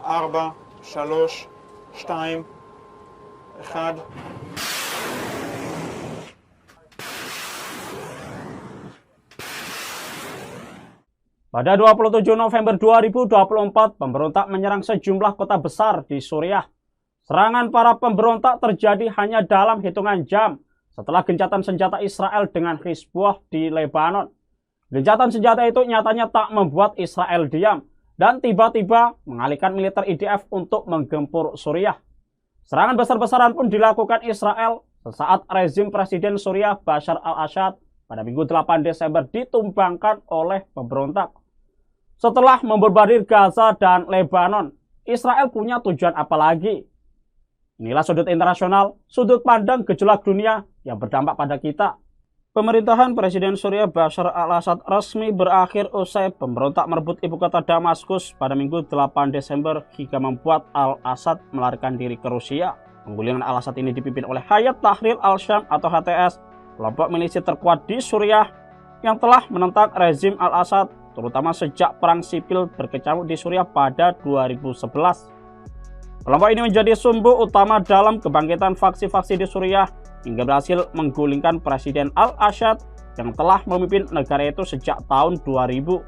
4, 3, 2, 1. Pada 27 November 2024, pemberontak menyerang sejumlah kota besar di Suriah. Serangan para pemberontak terjadi hanya dalam hitungan jam setelah gencatan senjata Israel dengan Hizbullah di Lebanon. Gencatan senjata itu nyatanya tak membuat Israel diam dan tiba-tiba mengalihkan militer IDF untuk menggempur Suriah. Serangan besar-besaran pun dilakukan Israel sesaat rezim Presiden Suriah Bashar al-Assad pada Minggu 8 Desember ditumbangkan oleh pemberontak. Setelah membombardir Gaza dan Lebanon, Israel punya tujuan apa lagi? Inilah sudut internasional, sudut pandang gejolak dunia yang berdampak pada kita. Pemerintahan Presiden Suriah Bashar al-Assad resmi berakhir usai pemberontak merebut ibu kota Damaskus pada Minggu 8 Desember hingga membuat al-Assad melarikan diri ke Rusia. Penggulingan al-Assad ini dipimpin oleh Hayat Tahrir al-Sham atau HTS, kelompok milisi terkuat di Suriah yang telah menentang rezim al-Assad, terutama sejak perang sipil berkecamuk di Suriah pada 2011. Kelompok ini menjadi sumbu utama dalam kebangkitan faksi-faksi di Suriah hingga berhasil menggulingkan Presiden al-Assad yang telah memimpin negara itu sejak tahun 2000.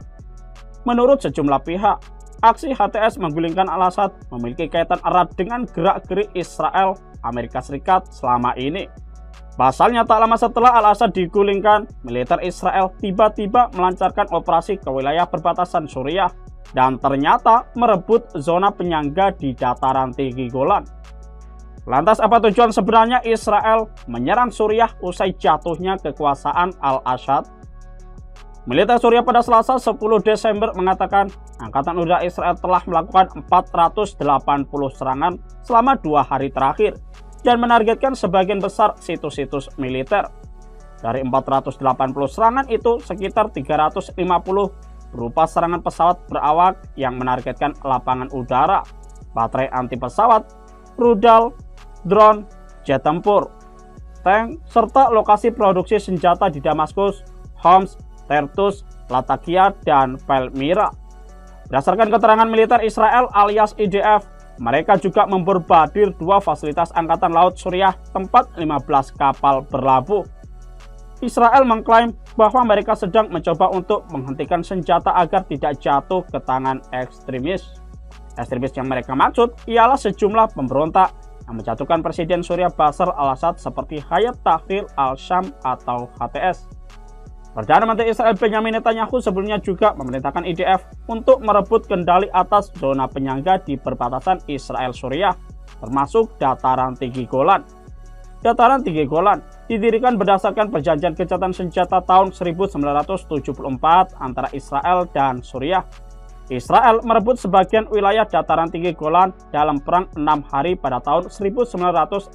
Menurut sejumlah pihak, aksi HTS menggulingkan al-Assad memiliki kaitan erat dengan gerak-gerik Israel Amerika Serikat selama ini. Pasalnya tak lama setelah al-Assad digulingkan, militer Israel tiba-tiba melancarkan operasi ke wilayah perbatasan Suriah dan ternyata merebut zona penyangga di dataran tinggi Golan. Lantas apa tujuan sebenarnya Israel menyerang Suriah usai jatuhnya kekuasaan al-Assad? Militer Suriah pada Selasa 10 Desember mengatakan Angkatan Udara Israel telah melakukan 480 serangan selama 2 hari terakhir dan menargetkan sebagian besar situs-situs militer. Dari 480 serangan itu, sekitar 350 berupa serangan pesawat berawak yang menargetkan lapangan udara, baterai anti pesawat, rudal, drone, jet tempur, tank, serta lokasi produksi senjata di Damaskus, Homs, Tertus, Latakia, dan Palmyra. Berdasarkan keterangan militer Israel alias IDF, mereka juga membombardir 2 fasilitas angkatan laut Suriah tempat 15 kapal berlabuh. Israel mengklaim bahwa mereka sedang mencoba untuk menghentikan senjata agar tidak jatuh ke tangan ekstremis. Ekstremis yang mereka maksud ialah sejumlah pemberontak yang menjatuhkan Presiden Suriah Bashar al-Assad seperti Hayat Tahrir al-Sham atau HTS. Perdana Menteri Israel Benjamin Netanyahu sebelumnya juga memerintahkan IDF untuk merebut kendali atas zona penyangga di perbatasan Israel-Suriah, termasuk dataran tinggi Golan. Dataran tinggi Golan didirikan berdasarkan perjanjian gencatan senjata tahun 1974 antara Israel dan Suriah. Israel merebut sebagian wilayah dataran tinggi Golan dalam perang 6 hari pada tahun 1967.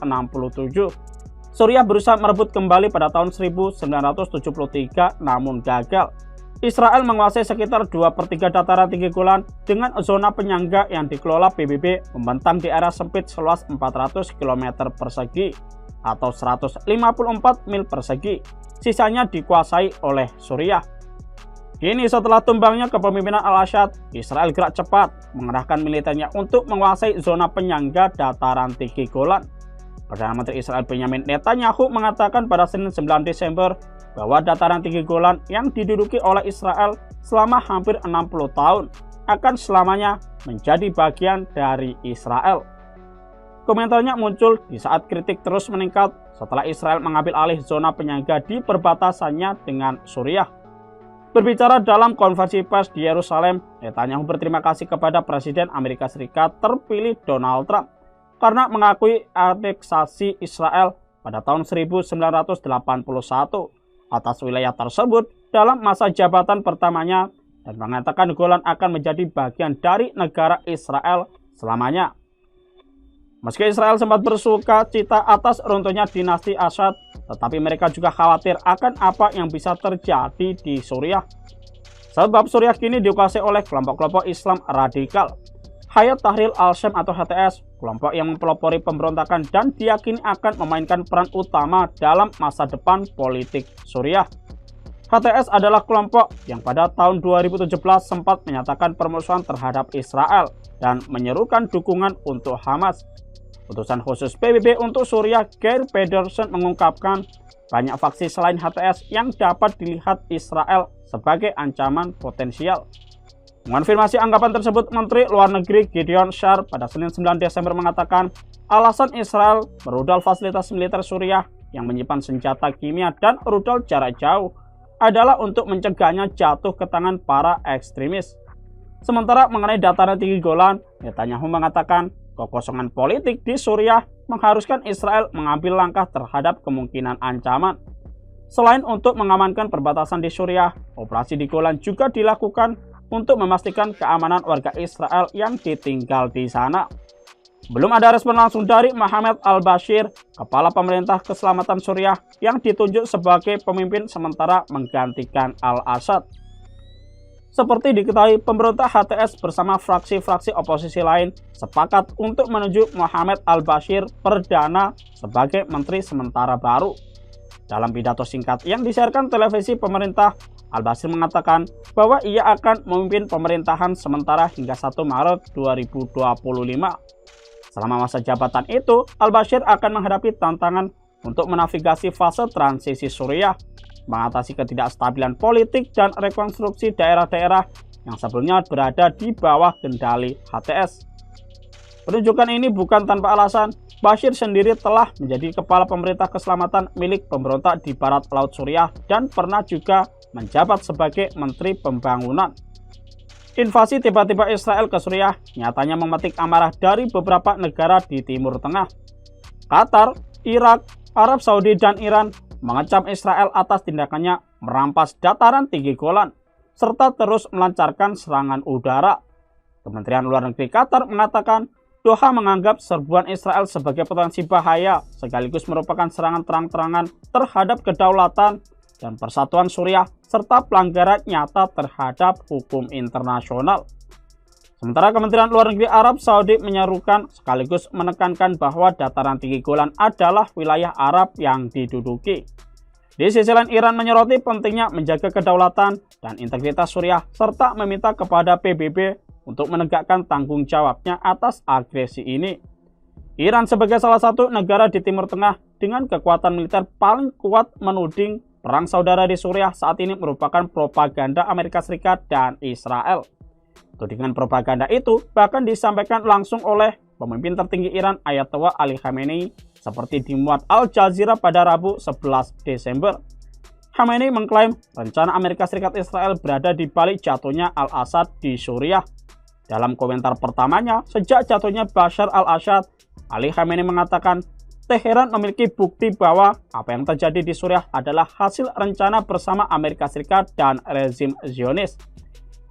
Suriah berusaha merebut kembali pada tahun 1973 namun gagal. Israel menguasai sekitar 2/3 dataran tinggi Golan dengan zona penyangga yang dikelola PBB membentang di area sempit seluas 400 km persegi atau 154 mil persegi. Sisanya dikuasai oleh Suriah. Kini setelah tumbangnya kepemimpinan al-Assad, Israel gerak cepat mengerahkan militernya untuk menguasai zona penyangga dataran tinggi Golan. Perdana Menteri Israel Benjamin Netanyahu mengatakan pada Senin 9 Desember bahwa dataran tinggi Golan yang diduduki oleh Israel selama hampir 60 tahun akan selamanya menjadi bagian dari Israel. Komentarnya muncul di saat kritik terus meningkat setelah Israel mengambil alih zona penyangga di perbatasannya dengan Suriah. Berbicara dalam konferensi pers di Yerusalem, Netanyahu berterima kasih kepada Presiden Amerika Serikat terpilih Donald Trump karena mengakui aneksasi Israel pada tahun 1981 atas wilayah tersebut dalam masa jabatan pertamanya dan mengatakan Golan akan menjadi bagian dari negara Israel selamanya. Meski Israel sempat bersuka cita atas runtuhnya dinasti Assad, tetapi mereka juga khawatir akan apa yang bisa terjadi di Suriah. Sebab Suriah kini dikuasai oleh kelompok-kelompok Islam radikal. Hayat Tahrir al-Sham atau HTS, kelompok yang mempelopori pemberontakan dan diyakini akan memainkan peran utama dalam masa depan politik Suriah. HTS adalah kelompok yang pada tahun 2017 sempat menyatakan permusuhan terhadap Israel dan menyerukan dukungan untuk Hamas. Utusan khusus PBB untuk Suriah, Geir Pedersen, mengungkapkan banyak faksi selain HTS yang dapat dilihat Israel sebagai ancaman potensial. Mengonfirmasi anggapan tersebut, Menteri Luar Negeri Gideon Saar pada Senin 9 Desember mengatakan alasan Israel merudal fasilitas militer Suriah yang menyimpan senjata kimia dan rudal jarak jauh adalah untuk mencegahnya jatuh ke tangan para ekstremis. Sementara mengenai dataran tinggi Golan, Netanyahu mengatakan kekosongan politik di Suriah mengharuskan Israel mengambil langkah terhadap kemungkinan ancaman. Selain untuk mengamankan perbatasan di Suriah, operasi di Golan juga dilakukan untuk memastikan keamanan warga Israel yang ditinggal di sana. Belum ada respon langsung dari Mohammed al-Bashir, kepala pemerintah keselamatan Suriah yang ditunjuk sebagai pemimpin sementara menggantikan al-Assad. Seperti diketahui, pemberontak HTS bersama fraksi-fraksi oposisi lain sepakat untuk menunjuk Mohammed al-Bashir perdana sebagai menteri sementara baru. Dalam pidato singkat yang disiarkan televisi pemerintah, al-Bashir mengatakan bahwa ia akan memimpin pemerintahan sementara hingga 1 Maret 2025. Selama masa jabatan itu, al-Bashir akan menghadapi tantangan untuk menavigasi fase transisi Suriah, mengatasi ketidakstabilan politik dan rekonstruksi daerah-daerah yang sebelumnya berada di bawah kendali HTS. Penunjukan ini bukan tanpa alasan. Bashir sendiri telah menjadi kepala pemerintah keselamatan milik pemberontak di barat laut Suriah dan pernah juga menjabat sebagai Menteri Pembangunan. Invasi tiba-tiba Israel ke Suriah nyatanya memetik amarah dari beberapa negara di Timur Tengah. Qatar, Irak, Arab Saudi, dan Iran mengecam Israel atas tindakannya merampas dataran tinggi Golan, serta terus melancarkan serangan udara. Kementerian Luar Negeri Qatar mengatakan Doha menganggap serbuan Israel sebagai potensi bahaya, sekaligus merupakan serangan terang-terangan terhadap kedaulatan dan persatuan Suriah, serta pelanggaran nyata terhadap hukum internasional. Sementara Kementerian Luar Negeri Arab Saudi menyerukan sekaligus menekankan bahwa dataran tinggi Golan adalah wilayah Arab yang diduduki. Di sisi lain, Iran menyoroti pentingnya menjaga kedaulatan dan integritas Suriah, serta meminta kepada PBB untuk menegakkan tanggung jawabnya atas agresi ini. Iran sebagai salah satu negara di Timur Tengah dengan kekuatan militer paling kuat menuding perang saudara di Suriah saat ini merupakan propaganda Amerika Serikat dan Israel. Tudingan propaganda itu bahkan disampaikan langsung oleh pemimpin tertinggi Iran Ayatollah Ali Khamenei seperti dimuat Al Jazeera pada Rabu 11 Desember. Khamenei mengklaim rencana Amerika Serikat Israel berada di balik jatuhnya Al-Assad di Suriah. Dalam komentar pertamanya sejak jatuhnya Bashar al-Assad, Ali Khamenei mengatakan Teheran memiliki bukti bahwa apa yang terjadi di Suriah adalah hasil rencana bersama Amerika Serikat dan rezim Zionis.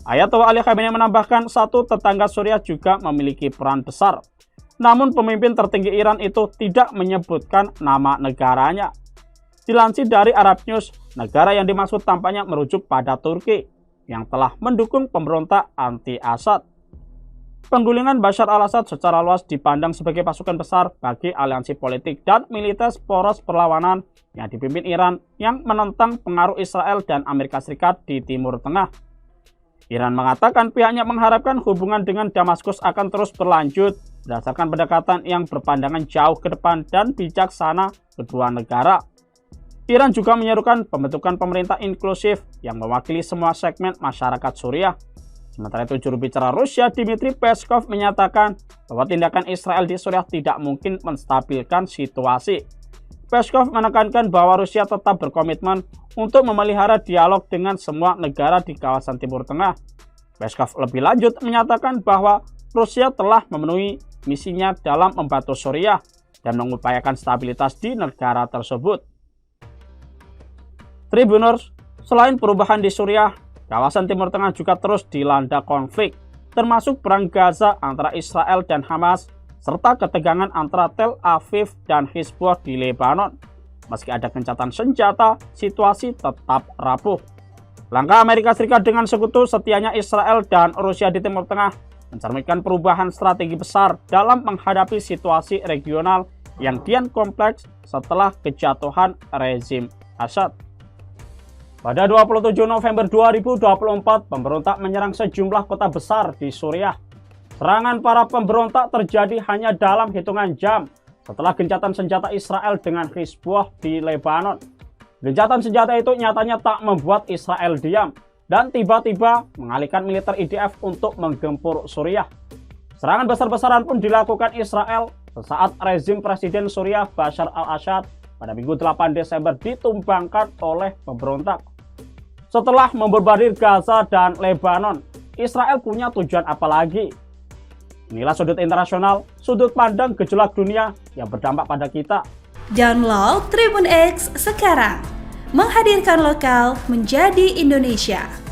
Ayatollah Ali Khamenei menambahkan satu tetangga Suriah juga memiliki peran besar. Namun pemimpin tertinggi Iran itu tidak menyebutkan nama negaranya. Dilansir dari Arab News, negara yang dimaksud tampaknya merujuk pada Turki yang telah mendukung pemberontak anti-Assad. Penggulingan Bashar al-Assad secara luas dipandang sebagai pasukan besar bagi aliansi politik dan militer poros perlawanan yang dipimpin Iran yang menentang pengaruh Israel dan Amerika Serikat di Timur Tengah. Iran mengatakan pihaknya mengharapkan hubungan dengan Damaskus akan terus berlanjut berdasarkan pendekatan yang berpandangan jauh ke depan dan bijaksana kedua negara. Iran juga menyerukan pembentukan pemerintah inklusif yang mewakili semua segmen masyarakat Suriah. Sementara itu, juru bicara Rusia Dmitry Peskov menyatakan bahwa tindakan Israel di Suriah tidak mungkin menstabilkan situasi. Peskov menekankan bahwa Rusia tetap berkomitmen untuk memelihara dialog dengan semua negara di kawasan Timur Tengah. Peskov lebih lanjut menyatakan bahwa Rusia telah memenuhi misinya dalam membantu Suriah dan mengupayakan stabilitas di negara tersebut. Tribuners, selain perubahan di Suriah, kawasan Timur Tengah juga terus dilanda konflik, termasuk perang Gaza antara Israel dan Hamas, serta ketegangan antara Tel Aviv dan Hizbullah di Lebanon. Meski ada gencatan senjata, situasi tetap rapuh. Langkah Amerika Serikat dengan sekutu setianya Israel dan Rusia di Timur Tengah mencerminkan perubahan strategi besar dalam menghadapi situasi regional yang kian kompleks setelah kejatuhan rezim Assad. Pada 27 November 2024, pemberontak menyerang sejumlah kota besar di Suriah. Serangan para pemberontak terjadi hanya dalam hitungan jam setelah gencatan senjata Israel dengan Hizbullah di Lebanon. Gencatan senjata itu nyatanya tak membuat Israel diam dan tiba-tiba mengalihkan militer IDF untuk menggempur Suriah. Serangan besar-besaran pun dilakukan Israel sesaat rezim Presiden Suriah Bashar al-Assad pada Minggu 8 Desember ditumbangkan oleh pemberontak. Setelah memborbardir Gaza dan Lebanon, Israel punya tujuan apa lagi? Inilah Sudut Internasional, sudut pandang gejolak dunia yang berdampak pada kita. Download Tribun X sekarang, menghadirkan lokal menjadi Indonesia.